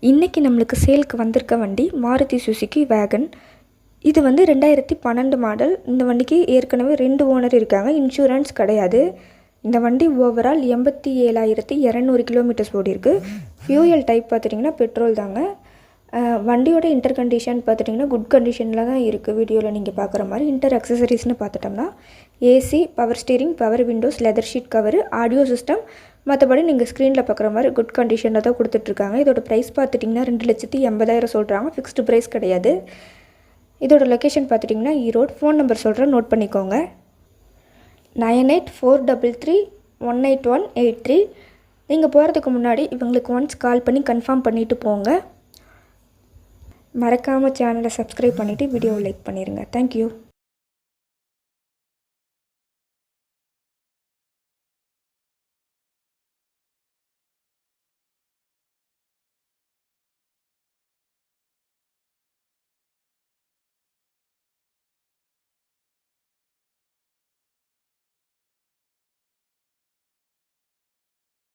இன்றைக்கி நம்மளுக்கு சேலுக்கு வந்திருக்க வண்டி மாருதி சுசுகி வேகன். இது வந்து 2012 மாடல். இந்த வண்டிக்கு ஏற்கனவே 2 ஓனர் இருக்காங்க. இன்சூரன்ஸ் கிடையாது. இந்த வண்டி ஓவரால் 87,200 கிலோமீட்டர்ஸ் ஓடிருக்கு. ஃபியூயல் டைப் பார்த்துட்டிங்கன்னா பெட்ரோல் தாங்க. வண்டியோட இன்டர் கண்டிஷன் பார்த்துட்டிங்கன்னா குட் கண்டிஷனில் தான் இருக்குது. வீடியோவில் நீங்கள் பார்க்குற மாதிரி இன்டர் அக்சசரிஸ்னு பார்த்துட்டோம்னா AC, power steering, power Windows, leather sheet cover, audio system, மற்றபடி நீங்கள் ஸ்க்ரீனில் பார்க்குற மாதிரி குட் கண்டிஷனில் தான் கொடுத்துட்ருக்காங்க. இதோட ப்ரைஸ் பார்த்துட்டிங்கன்னா 2,80,000 சொல்கிறாங்க. ஃபிக்ஸ்டு ப்ரைஸ் கிடையாது. இதோட லொக்கேஷன் பார்த்துட்டிங்கன்னா ஈரோடு. ஃபோன் நம்பர் சொல்கிறேன், நோட் பண்ணிக்கோங்க. 9843318183. நீங்கள் போகிறதுக்கு முன்னாடி இவங்களுக்கு ஒன்ஸ் கால் பண்ணி கன்ஃபார்ம் பண்ணிவிட்டு போங்க. மறக்காமல் சேனலை சப்ஸ்கிரைப் பண்ணிவிட்டு வீடியோவை லைக் பண்ணிடுங்க. தேங்க்யூ.